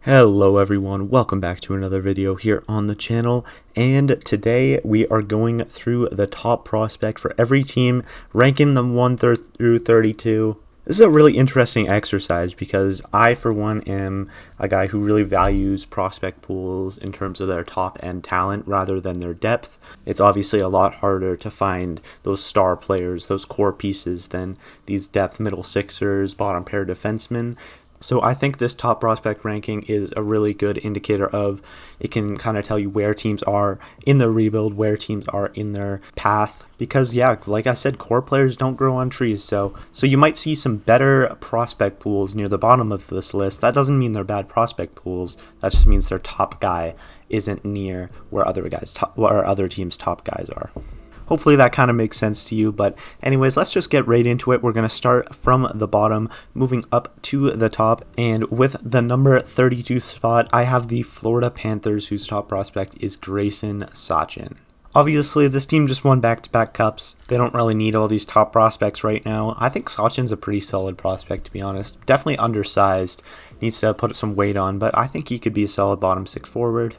Hello everyone, welcome back to another video here on the channel, and today we are going through the top prospect for every team, ranking them 1 through 32. This is a really interesting exercise because I, for one, am a guy who really values prospect pools in terms of their top end talent rather than their depth. It's obviously a lot harder to find those star players, those core pieces, than these depth middle sixers, bottom pair defensemen. So I think this top prospect ranking is a really good indicator of, it can kind of tell you where teams are in their rebuild, where teams are in their path. Because yeah, like I said, core players don't grow on trees. So you might see some better prospect pools near the bottom of this list. That doesn't mean they're bad prospect pools. That just means their top guy isn't near where other teams' top guys are. Hopefully that kind of makes sense to you, but anyways, let's just get right into it. We're going to start from the bottom, moving up to the top, and with the number 32 spot, I have the Florida Panthers, whose top prospect is Grayson Sachin. Obviously, this team just won back-to-back cups. They don't really need all these top prospects right now. I think Sachin's a pretty solid prospect, to be honest. Definitely undersized, needs to put some weight on, but I think he could be a solid bottom six forward.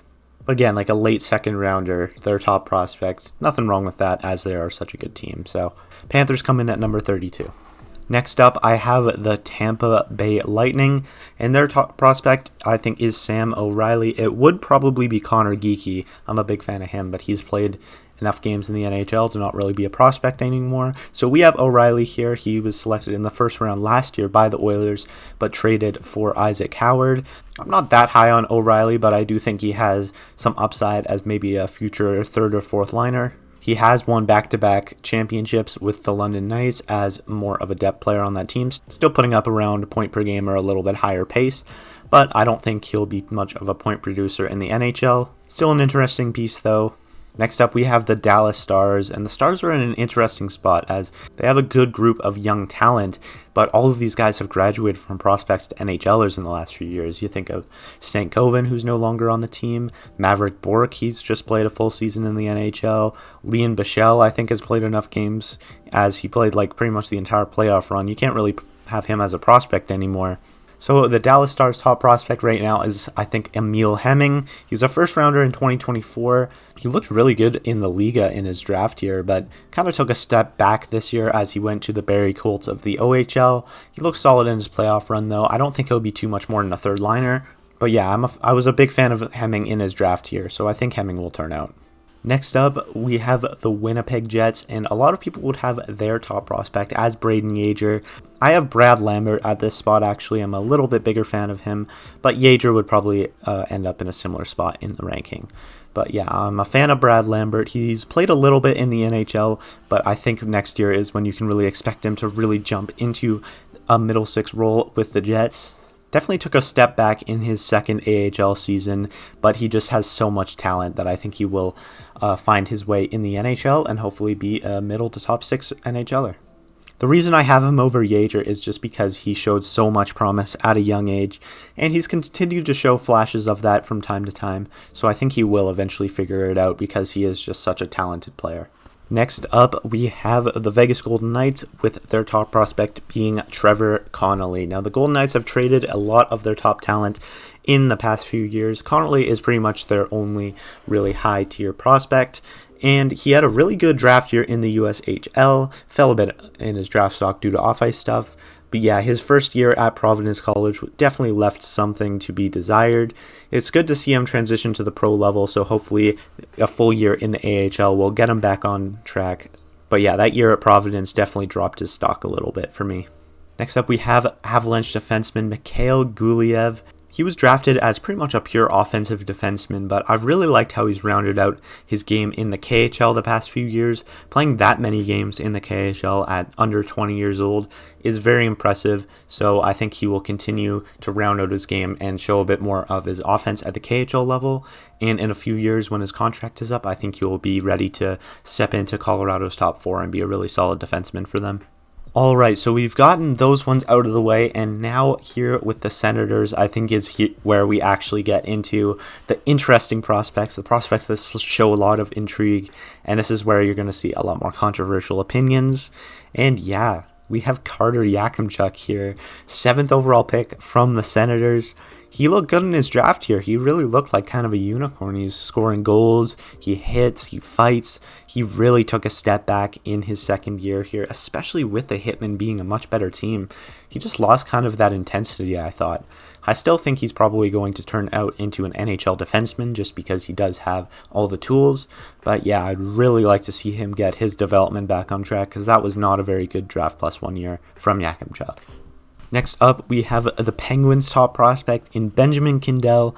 Again, like a late second rounder, their top prospect. Nothing wrong with that, as they are such a good team. So Panthers come in at number 32. Next up, I have the Tampa Bay Lightning, and their top prospect, I think, is Sam O'Reilly. It would probably be Connor Geekie. I'm a big fan of him, but he's played enough games in the NHL to not really be a prospect anymore. So we have O'Reilly here. He was selected in the first round last year by the Oilers, but traded for Isaac Howard. I'm not that high on O'Reilly, but I do think he has some upside as maybe a future third or fourth liner. He has won back-to-back championships with the London Knights as more of a depth player on that team, still putting up around a point per game or a little bit higher pace, but I don't think he'll be much of a point producer in the NHL. Still an interesting piece though. Next up, we have the Dallas Stars, and the Stars are in an interesting spot as they have a good group of young talent, but all of these guys have graduated from prospects to NHLers in the last few years. You think of Stankoven, who's no longer on the team, Maverick Bourque, he's just played a full season in the NHL, Leon Bichelle, I think, has played enough games as he played like pretty much the entire playoff run. You can't really have him as a prospect anymore. So the Dallas Stars' top prospect right now is, I think, Emil Hemming. He was a first rounder in 2024. He looked really good in the Liga in his draft year, but kind of took a step back this year as he went to the Barrie Colts of the OHL. He looked solid in his playoff run, though. I don't think he'll be too much more than a third liner. But yeah, I was a big fan of Hemming in his draft year, so I think Hemming will turn out. Next up, we have the Winnipeg Jets, and a lot of people would have their top prospect as Braden Yager. I have Brad Lambert at this spot, actually. I'm a little bit bigger fan of him, but Yager would probably end up in a similar spot in the ranking. But yeah, I'm a fan of Brad Lambert. He's played a little bit in the NHL, but I think next year is when you can really expect him to really jump into a middle six role with the Jets. Definitely took a step back in his second AHL season, but he just has so much talent that I think he will find his way in the NHL and hopefully be a middle to top six NHLer. The reason I have him over Yager is just because he showed so much promise at a young age, and he's continued to show flashes of that from time to time, so I think he will eventually figure it out because he is just such a talented player. Next up, we have the Vegas Golden Knights with their top prospect being Trevor Connolly. Now, the Golden Knights have traded a lot of their top talent in the past few years. Connolly is pretty much their only really high-tier prospect, and he had a really good draft year in the USHL, fell a bit in his draft stock due to off-ice stuff. But yeah, his first year at Providence College definitely left something to be desired. It's good to see him transition to the pro level, so hopefully a full year in the AHL will get him back on track. But yeah, that year at Providence definitely dropped his stock a little bit for me. Next up, we have Avalanche defenseman Mikhail Gulyayev. He was drafted as pretty much a pure offensive defenseman, but I've really liked how he's rounded out his game in the KHL the past few years. Playing that many games in the KHL at under 20 years old is very impressive, so I think he will continue to round out his game and show a bit more of his offense at the KHL level. And in a few years when his contract is up, I think he will be ready to step into Colorado's top four and be a really solid defenseman for them. Alright, so we've gotten those ones out of the way, and now here with the Senators, I think is where we actually get into the interesting prospects, the prospects that show a lot of intrigue, and this is where you're going to see a lot more controversial opinions. And yeah, we have Carter Yakimchuk here, 7th overall pick from the Senators. He looked good in his draft here. He really looked like kind of a unicorn. He's scoring goals, he hits, he fights. He really took a step back in his second year here, especially with the Hitmen being a much better team. He just lost kind of that intensity, I thought. I still think he's probably going to turn out into an NHL defenseman just because he does have all the tools. But yeah, I'd really like to see him get his development back on track because that was not a very good draft plus 1 year from Yakimchuk. Next up, we have the Penguins' top prospect in Benjamin Kindell.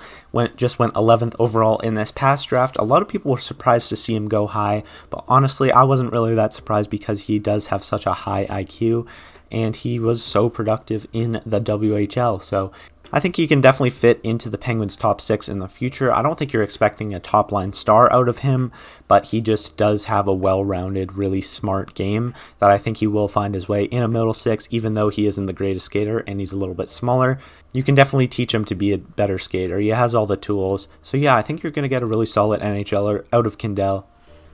Just went 11th overall in this past draft. A lot of people were surprised to see him go high, but honestly, I wasn't really that surprised because he does have such a high IQ, and he was so productive in the WHL. So I think he can definitely fit into the Penguins' top 6 in the future. I don't think you're expecting a top-line star out of him, but he just does have a well-rounded, really smart game that I think he will find his way in a middle 6, even though he isn't the greatest skater and he's a little bit smaller. You can definitely teach him to be a better skater. He has all the tools. So yeah, I think you're going to get a really solid NHLer out of Kindell.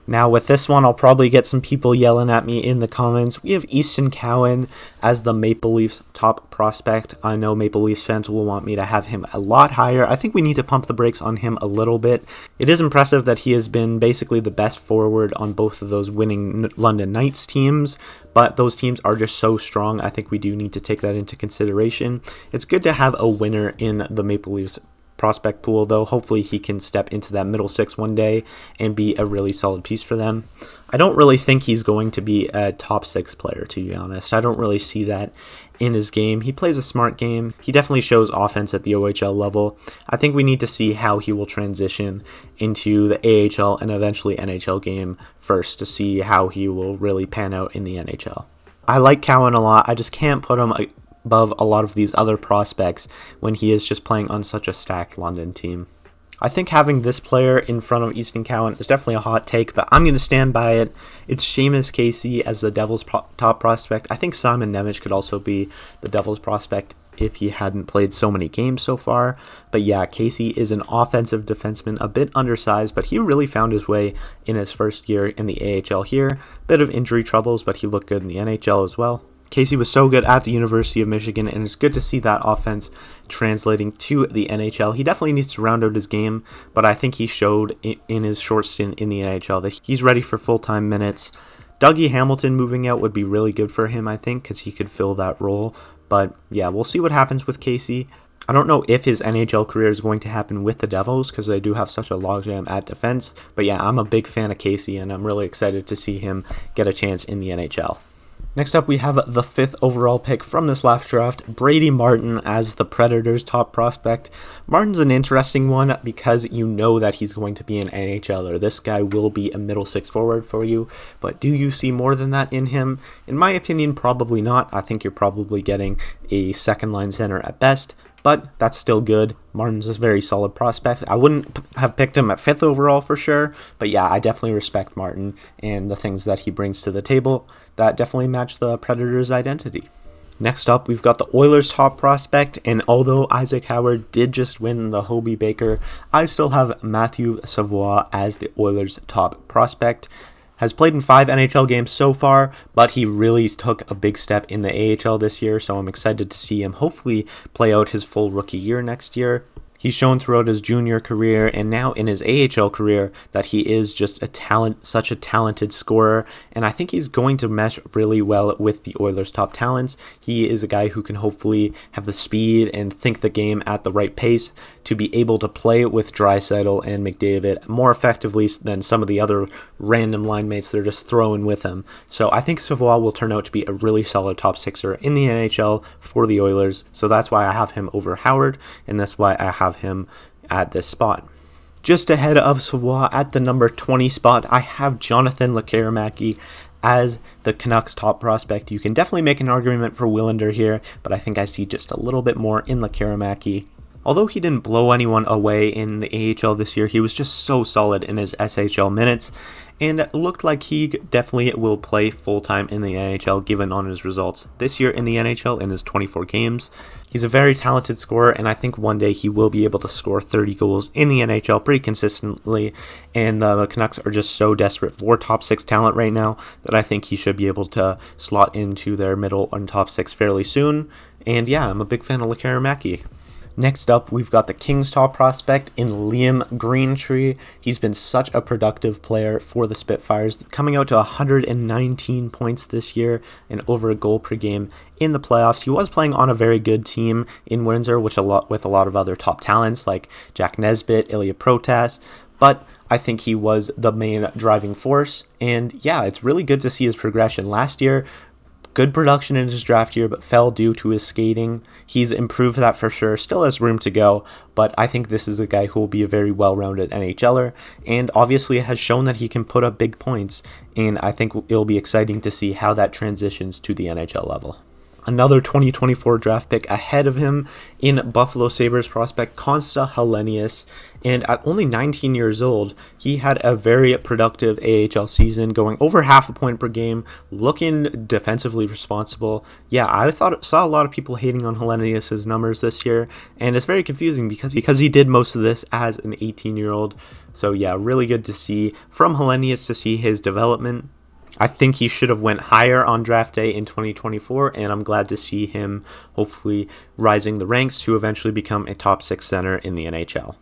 Now with this one, I'll probably get some people yelling at me in the comments. We have Easton Cowan as the Maple Leafs top prospect. I know Maple Leafs fans will want me to have him a lot higher. I think we need to pump the brakes on him a little bit. It is impressive that he has been basically the best forward on both of those winning London Knights teams, but those teams are just so strong. I think we do need to take that into consideration. It's good to have a winner in the Maple Leafs prospect pool, though. Hopefully he can step into that middle 6 one day and be a really solid piece for them. I don't really think he's going to be a top 6 player, to be honest. I don't really see that in his game. He plays a smart game. He definitely shows offense at the OHL level. I think we need to see how he will transition into the AHL and eventually NHL game first to see how he will really pan out in the NHL. I like Cowan a lot. I just can't put him above a lot of these other prospects when he is just playing on such a stacked London team. I think having this player in front of Easton Cowan is definitely a hot take, but I'm going to stand by it. It's Seamus Casey as the Devils' top prospect. I think Simon Nemec could also be the Devils' prospect if he hadn't played so many games so far. But yeah, Casey is an offensive defenseman, a bit undersized, but he really found his way in his first year in the AHL here. Bit of injury troubles, but he looked good in the NHL as well. Casey was so good at the University of Michigan, and it's good to see that offense translating to the NHL. He definitely needs to round out his game, but I think he showed in his short stint in the NHL that he's ready for full-time minutes. Dougie Hamilton moving out would be really good for him, I think, because he could fill that role. But yeah, we'll see what happens with Casey. I don't know if his NHL career is going to happen with the Devils because they do have such a logjam at defense. But yeah, I'm a big fan of Casey, and I'm really excited to see him get a chance in the NHL. Next up, we have the 5th overall pick from this last draft, Brady Martin as the Predators' top prospect. Martin's an interesting one because you know that he's going to be an NHLer. This guy will be a middle 6 forward for you, but do you see more than that in him? In my opinion, probably not. I think you're probably getting a second-line center at best, but that's still good. Martin's a very solid prospect. I wouldn't have picked him at 5th overall for sure, but yeah, I definitely respect Martin and the things that he brings to the table that definitely match the Predators' identity. Next up, we've got the Oilers' top prospect, and although Isaac Howard did just win the Hobey Baker, I still have Matthew Savoie as the Oilers' top prospect. Has played in 5 NHL games so far, but he really took a big step in the AHL this year, so I'm excited to see him hopefully play out his full rookie year next year. He's shown throughout his junior career and now in his AHL career that he is just such a talented scorer, and I think he's going to mesh really well with the Oilers' top talents. He is a guy who can hopefully have the speed and think the game at the right pace to be able to play with Draisaitl and McDavid more effectively than some of the other random line mates they're just throwing with him. So I think Savoie will turn out to be a really solid top 6er in the NHL for the Oilers, so that's why I have him over Howard, and that's why I have him at this spot. Just ahead of Savoie at the number 20 spot, I have Jonathan Lekkerimäki as the Canucks' top prospect. You can definitely make an argument for Willander here, but I think I see just a little bit more in Lekkerimäki. Although he didn't blow anyone away in the AHL this year, he was just so solid in his SHL minutes, and it looked like he definitely will play full-time in the NHL given on his results this year in the NHL in his 24 games. He's a very talented scorer, and I think one day he will be able to score 30 goals in the NHL pretty consistently, and the Canucks are just so desperate for top 6 talent right now that I think he should be able to slot into their middle and top 6 fairly soon, and yeah, I'm a big fan of Lekkerimäki. Next up, we've got the Kings top prospect in Liam Greentree. He's been such a productive player for the Spitfires, coming out to 119 points this year and over a goal per game in the playoffs. He was playing on a very good team in Windsor, with a lot of other top talents like Jack Nesbitt, Ilya Protas, but I think he was the main driving force. And yeah, it's really good to see his progression. Last year, good production in his draft year, but fell due to his skating. He's improved that for sure. Still has room to go, but I think this is a guy who will be a very well-rounded NHLer, and obviously has shown that he can put up big points, and I think it'll be exciting to see how that transitions to the NHL level. Another 2024 draft pick ahead of him in Buffalo Sabres prospect Konsta Helenius, and at only 19 years old, he had a very productive AHL season, going over half a point per game, looking defensively responsible. Yeah, I saw a lot of people hating on Helenius' numbers this year, and it's very confusing because he did most of this as an 18-year-old. So yeah, really good to see from Helenius to see his development. I think he should have went higher on draft day in 2024, and I'm glad to see him hopefully rising the ranks to eventually become a top 6 center in the NHL.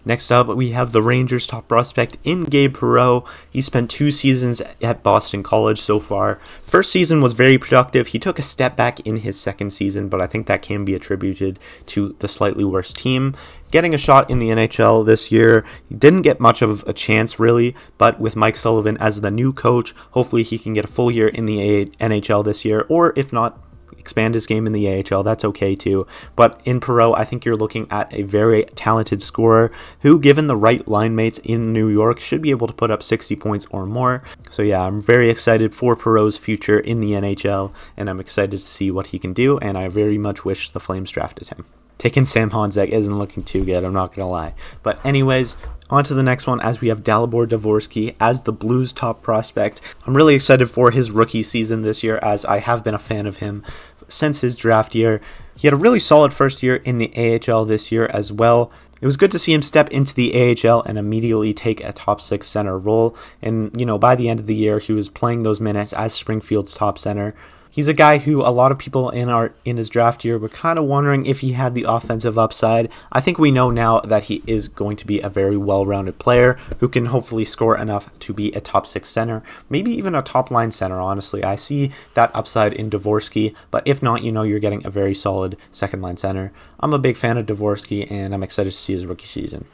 Next up, we have the Rangers top prospect in Gabe Perreault. He spent 2 seasons at Boston College so far. First season was very productive. He took a step back in his second season, but I think that can be attributed to the slightly worse team. Getting a shot in the NHL this year, he didn't get much of a chance really, but with Mike Sullivan as the new coach, hopefully he can get a full year in the NHL this year, or if not, expand his game in the AHL. That's okay too. But in Perreault, I think you're looking at a very talented scorer who, given the right line mates in New York, should be able to put up 60 points or more. So yeah, I'm very excited for Perreault's future in the NHL, and I'm excited to see what he can do, and I very much wish the Flames drafted him. Taking Sam Honzek isn't looking too good, I'm not going to lie. But anyways, on to the next one, as we have Dalibor Dvorsky as the Blues top prospect. I'm really excited for his rookie season this year, as I have been a fan of him since his draft year. He had a really solid first year in the AHL this year as well. It was good to see him step into the AHL and immediately take a top 6 center role. And, by the end of the year, he was playing those minutes as Springfield's top center. He's a guy who a lot of people in his draft year were kind of wondering if he had the offensive upside. I think we know now that he is going to be a very well-rounded player who can hopefully score enough to be a top 6 center, maybe even a top line center, honestly. I see that upside in Dvorsky, but if not, you're getting a very solid second line center. I'm a big fan of Dvorsky, and I'm excited to see his rookie season.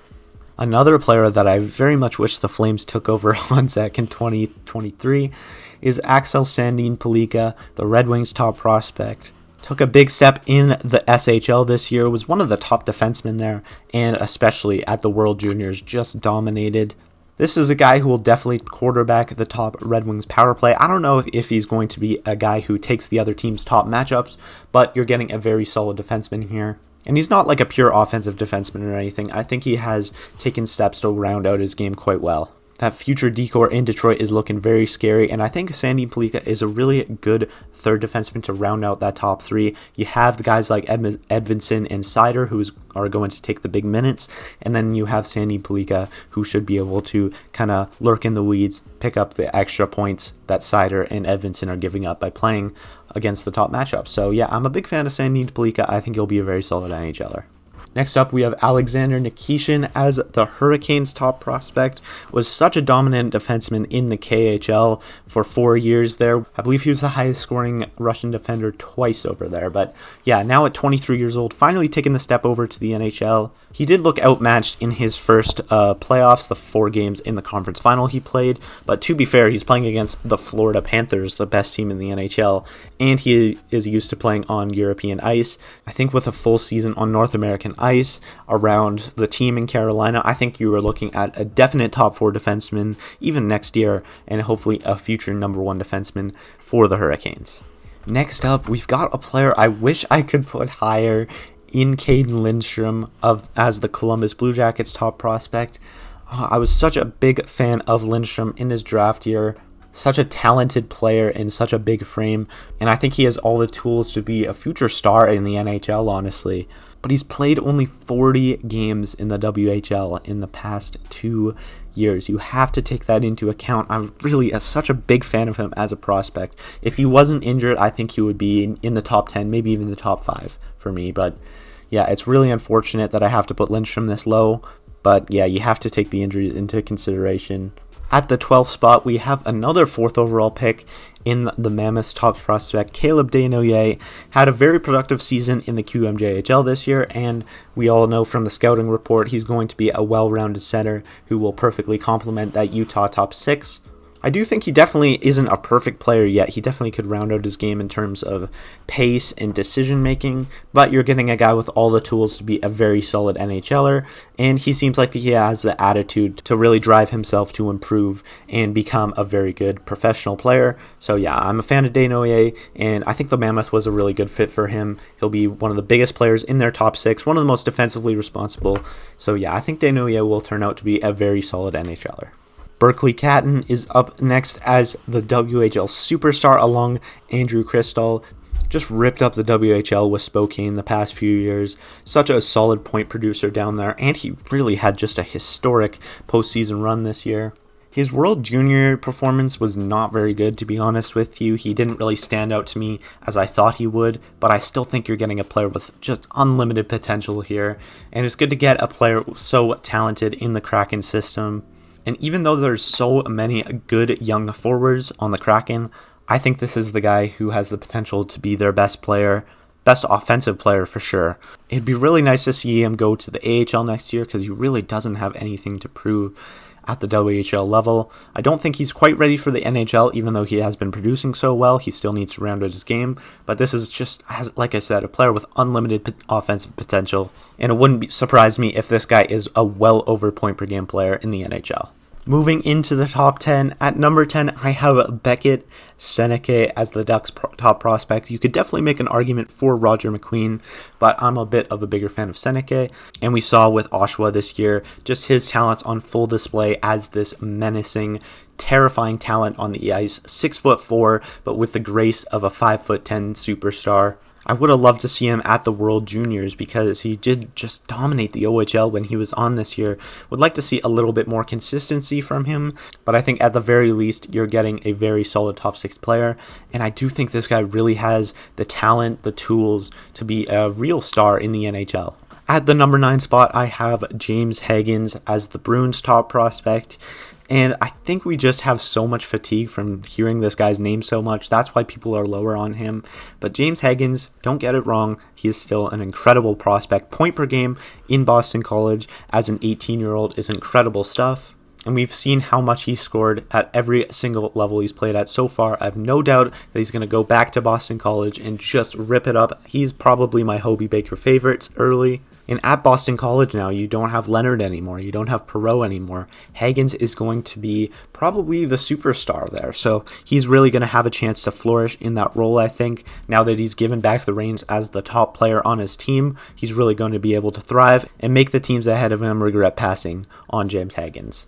Another player that I very much wish the Flames took over Honzek in 2023 is Axel Sandin Pellikka, the Red Wings top prospect. Took a big step in the SHL this year, was one of the top defensemen there, and especially at the World Juniors, just dominated. This is a guy who will definitely quarterback the top Red Wings power play. I don't know if he's going to be a guy who takes the other team's top matchups, but you're getting a very solid defenseman here. And he's not like a pure offensive defenseman or anything. I think he has taken steps to round out his game quite well. That future decor in Detroit is looking very scary, and I think Sandin Pellikka is a really good third defenseman to round out that top 3. You have the guys like Edvinsson and Seider who are going to take the big minutes, and then you have Sandin Pellikka who should be able to kind of lurk in the weeds, pick up the extra points that Seider and Edvinsson are giving up by playing against the top matchups. So yeah, I'm a big fan of Sandin Pellikka. I think he'll be a very solid NHLer. Next up, we have Alexander Nikishin as the Hurricanes top prospect. Was such a dominant defenseman in the KHL for 4 years there. I believe he was the highest scoring Russian defender twice over there. But yeah, now at 23 years old, finally taking the step over to the NHL. He did look outmatched in his first playoffs, the 4 games in the conference final he played. But to be fair, he's playing against the Florida Panthers, the best team in the NHL. And he is used to playing on European ice. I think with a full season on North American ice around the team in Carolina, I think you are looking at a definite top 4 defenseman even next year, and hopefully a future number 1 defenseman for the Hurricanes. Next up, we've got a player I wish I could put higher in Caden Lindstrom as the Columbus Blue Jackets top prospect. I was such a big fan of Lindstrom in his draft year. Such a talented player in such a big frame, and I think he has all the tools to be a future star in the NHL, honestly. But he's played only 40 games in the WHL in the past 2 years. You have to take that into account. I'm really such a big fan of him as a prospect. If he wasn't injured, I think he would be in the top 10, maybe even the top 5 for me. But yeah, it's really unfortunate that I have to put Lindstrom this low, but yeah, you have to take the injuries into consideration. At the 12th spot, we have another 4th overall pick in the Mammoths top prospect. Caleb Desnoyers had a very productive season in the QMJHL this year, and we all know from the scouting report he's going to be a well-rounded center who will perfectly complement that Utah top 6. I do think he definitely isn't a perfect player yet. He definitely could round out his game in terms of pace and decision making, but you're getting a guy with all the tools to be a very solid NHLer, and he seems like he has the attitude to really drive himself to improve and become a very good professional player. So yeah, I'm a fan of Desnoyers, and I think the Mammoth was a really good fit for him. He'll be one of the biggest players in their top 6, one of the most defensively responsible. So yeah, I think Desnoyers will turn out to be a very solid NHLer. Berkeley Catton is up next as the WHL superstar along Andrew Cristall. Just ripped up the WHL with Spokane the past few years. Such a solid point producer down there, and he really had just a historic postseason run this year. His World Junior performance was not very good, to be honest with you. He didn't really stand out to me as I thought he would, but I still think you're getting a player with just unlimited potential here, and it's good to get a player so talented in the Kraken system. And even though there's so many good young forwards on the Kraken, I think this is the guy who has the potential to be their best player, best offensive player for sure. It'd be really nice to see him go to the AHL next year because he really doesn't have anything to prove at the WHL level. I don't think he's quite ready for the NHL, even though he has been producing so well. He still needs to round out his game, but this is just, like I said, a player with unlimited offensive potential, and it wouldn't surprise me if this guy is a well over point per game player in the NHL. Moving into the top 10, at number 10, I have Beckett Seneke as the Ducks top prospect. You could definitely make an argument for Roger McQueen, but I'm a bit of a bigger fan of Seneke. And we saw with Oshawa this year, just his talents on full display as this menacing, terrifying talent on the ice. 6'4", but with the grace of a 5'10" superstar. I would have loved to see him at the World Juniors because he did just dominate the OHL when he was on this year. Would like to see a little bit more consistency from him, but I think at the very least you're getting a very solid top 6 player, and I do think this guy really has the talent, the tools to be a real star in the NHL. At the number 9 spot, I have James Higgins as the Bruins top prospect. And I think we just have so much fatigue from hearing this guy's name so much. That's why people are lower on him. But James Higgins, don't get it wrong, he is still an incredible prospect. Point per game in Boston College as an 18-year-old is incredible stuff. And we've seen how much he scored at every single level he's played at so far. I have no doubt that he's going to go back to Boston College and just rip it up. He's probably my Hobey Baker favorites early. And at Boston College now, you don't have Leonard anymore. You don't have Perreault anymore. Higgins is going to be probably the superstar there. So he's really going to have a chance to flourish in that role, I think. Now that he's given back the reins as the top player on his team, he's really going to be able to thrive and make the teams ahead of him regret passing on James Higgins.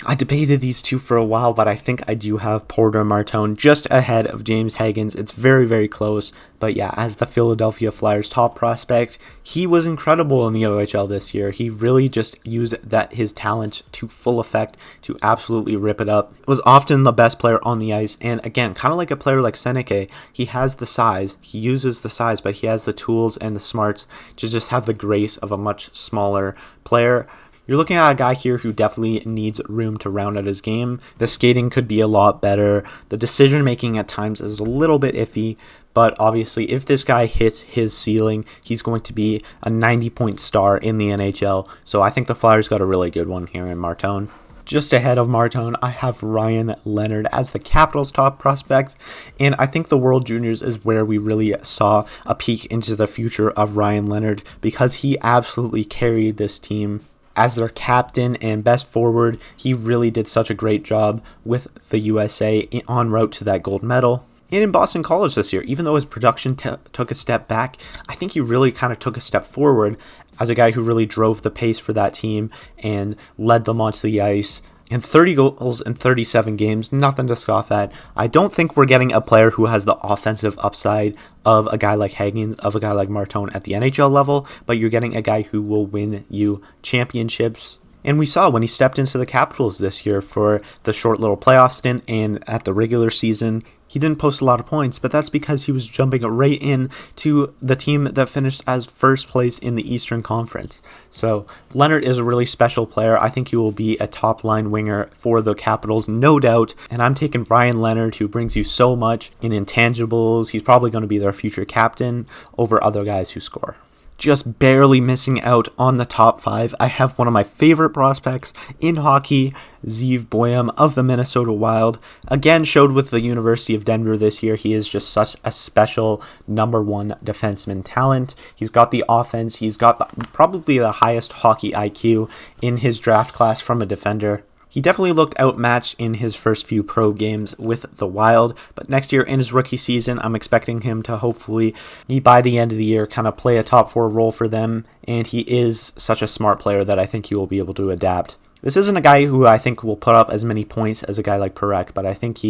I debated these two for a while, but I think I do have Porter Martone just ahead of James Higgins. It's very, very close. But yeah, as the Philadelphia Flyers top prospect, he was incredible in the OHL this year. He really just used his talent to full effect to absolutely rip it up. Was often the best player on the ice. And again, kind of like a player like Seneke, he has the size. He uses the size, but he has the tools and the smarts to just have the grace of a much smaller player. You're looking at a guy here who definitely needs room to round out his game. The skating could be a lot better. The decision making at times is a little bit iffy, but obviously if this guy hits his ceiling, he's going to be a 90-point star in the NHL. So I think the Flyers got a really good one here in Martone. Just ahead of Martone, I have Ryan Leonard as the Capitals top prospect, and I think the World Juniors is where we really saw a peek into the future of Ryan Leonard because he absolutely carried this team. As their captain and best forward, he really did such a great job with the USA en route to that gold medal. And in Boston College this year, even though his production took a step back, I think he really kind of took a step forward as a guy who really drove the pace for that team and led them onto the ice. And 30 goals in 37 games, nothing to scoff at. I don't think we're getting a player who has the offensive upside of a guy like Higgins, of a guy like Martone at the NHL level, but you're getting a guy who will win you championships. And we saw when he stepped into the Capitals this year for the short little playoff stint and at the regular season, he didn't post a lot of points, but that's because he was jumping right in to the team that finished as first place in the Eastern Conference. So Leonard is a really special player. I think he will be a top-line winger for the Capitals, no doubt. And I'm taking Ryan Leonard, who brings you so much in intangibles. He's probably going to be their future captain over other guys who score. Just barely missing out on the top 5, I have one of my favorite prospects in hockey, Zeev Boyum of the Minnesota Wild. Again, showed with the University of Denver this year. He is just such a special number 1 defenseman talent. He's got the offense. He's got probably the highest hockey IQ in his draft class from a defender. He definitely looked outmatched in his first few pro games with the Wild, but next year in his rookie season, I'm expecting him to hopefully, by the end of the year, kind of play a top 4 role for them, and he is such a smart player that I think he will be able to adapt. This isn't a guy who I think will put up as many points as a guy like Parekh, but I think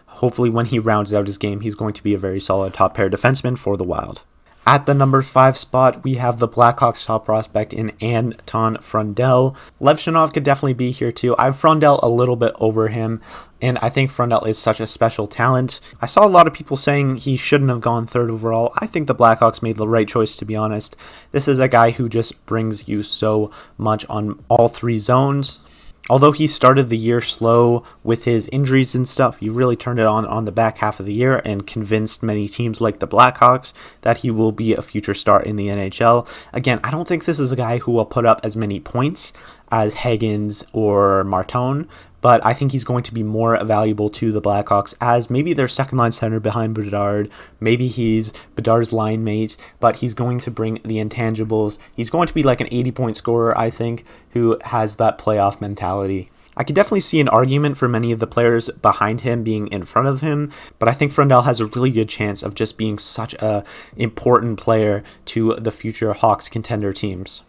hopefully when he rounds out his game, he's going to be a very solid top pair defenseman for the Wild. At the number 5 spot, we have the Blackhawks top prospect in Anton Frundell. Lev Shinov could definitely be here too. I have Frundell a little bit over him, and I think Frundell is such a special talent. I saw a lot of people saying he shouldn't have gone 3rd overall. I think the Blackhawks made the right choice, to be honest. This is a guy who just brings you so much on all 3 zones. Although he started the year slow with his injuries and stuff, he really turned it on the back half of the year and convinced many teams like the Blackhawks that he will be a future star in the NHL. Again, I don't think this is a guy who will put up as many points as Higgins or Martone, but I think he's going to be more valuable to the Blackhawks as maybe their second-line center behind Bedard. Maybe he's Bedard's line mate, but he's going to bring the intangibles. He's going to be like an 80-point scorer, I think, who has that playoff mentality. I could definitely see an argument for many of the players behind him being in front of him, but I think Frundell has a really good chance of just being such an important player to the future Hawks contender teams.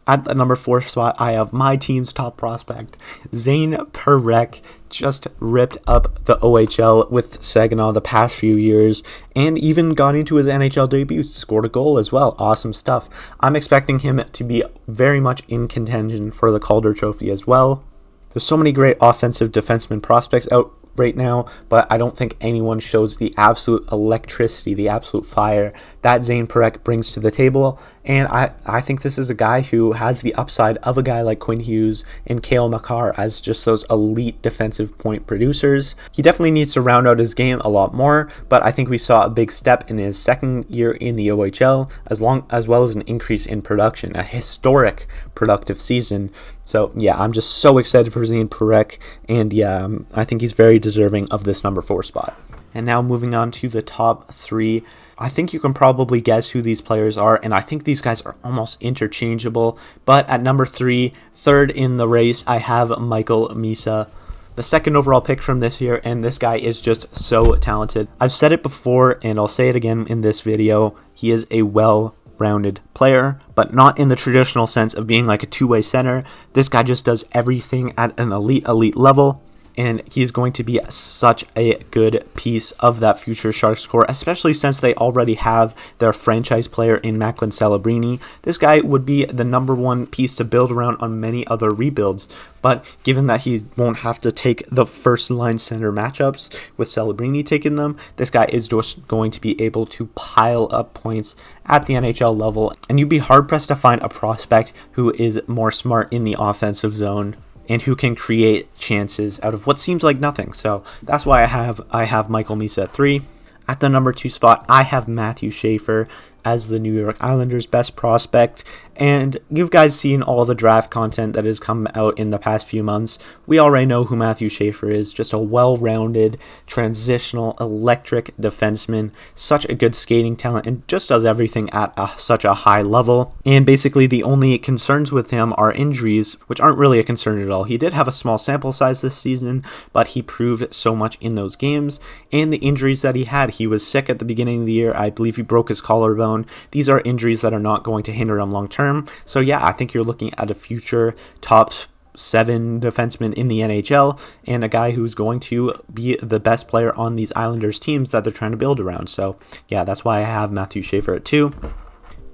At the number 4 spot, I have my team's top prospect, Zane Parekh, just ripped up the OHL with Saginaw the past few years, and even got into his NHL debut, scored a goal as well. Awesome stuff. I'm expecting him to be very much in contention for the Calder Trophy as well. There's so many great offensive defenseman prospects out right now, but I don't think anyone shows the absolute electricity, the absolute fire that Zane Parekh brings to the table. And I think this is a guy who has the upside of a guy like Quinn Hughes and Cale Makar as just those elite defensive point producers. He definitely needs to round out his game a lot more, but I think we saw a big step in his second year in the OHL, as well as an increase in production, a historic productive season. So yeah, I'm just so excited for Zane Parekh, and yeah, I think he's very deserving of this number 4 spot. And now moving on to the top 3. I think you can probably guess who these players are, and I think these guys are almost interchangeable. But at number 3, third in the race, I have Michael Misa, the second overall pick from this year, and this guy is just so talented. I've said it before, and I'll say it again in this video. He is a well-rounded player, but not in the traditional sense of being like a two-way center. This guy just does everything at an elite level. And he's going to be such a good piece of that future Sharks core, especially since they already have their franchise player in Macklin Celebrini. This guy would be the number 1 piece to build around on many other rebuilds. But given that he won't have to take the first line center matchups with Celebrini taking them, this guy is just going to be able to pile up points at the NHL level. And you'd be hard-pressed to find a prospect who is more smart in the offensive zone and who can create chances out of what seems like nothing. So that's why I have Michael Misa at 3. At the number 2 spot, I have Matthew Schaefer as the New York Islanders' best prospect. And you've guys seen all the draft content that has come out in the past few months. We already know who Matthew Schaefer is, just a well-rounded, transitional, electric defenseman, such a good skating talent, and just does everything at such a high level. And basically the only concerns with him are injuries, which aren't really a concern at all. He did have a small sample size this season, but he proved so much in those games. And the injuries that he was sick at the beginning of the year. I believe he broke his collarbone. These are injuries that are not going to hinder him long term. So yeah, I think you're looking at a future top 7 defenseman in the NHL and a guy who's going to be the best player on these Islanders teams that they're trying to build around. So yeah, that's why I have Matthew Schaefer at 2.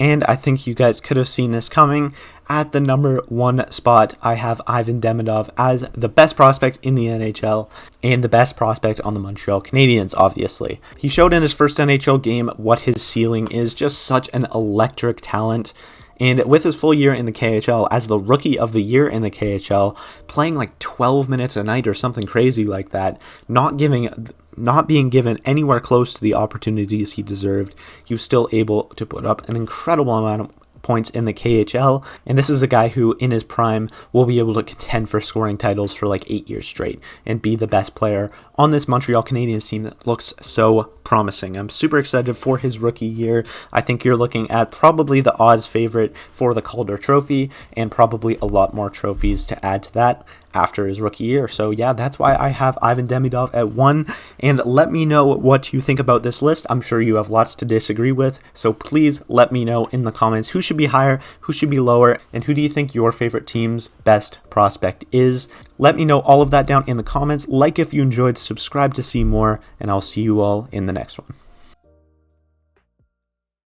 And I think you guys could have seen this coming. At the number 1 spot, I have Ivan Demidov as the best prospect in the NHL and the best prospect on the Montreal Canadiens, obviously. He showed in his first NHL game what his ceiling is, just such an electric talent. And with his full year in the KHL, as the rookie of the year in the KHL, playing like 12 minutes a night or something crazy like that, not being given anywhere close to the opportunities he deserved, he was still able to put up an incredible amount of points in the KHL, and this is a guy who in his prime will be able to contend for scoring titles for like 8 years straight and be the best player on this Montreal Canadiens team that looks so promising. I'm super excited for his rookie year. I think you're looking at probably the odds favorite for the Calder Trophy and probably a lot more trophies to add to that after his rookie year. So yeah, that's why I have Ivan Demidov at 1. And let me know what you think about this list. I'm sure you have lots to disagree with. So please let me know in the comments who should be higher, who should be lower, and who do you think your favorite team's best prospect is. Let me know all of that down in the comments. Like if you enjoyed, subscribe to see more, and I'll see you all in the next one.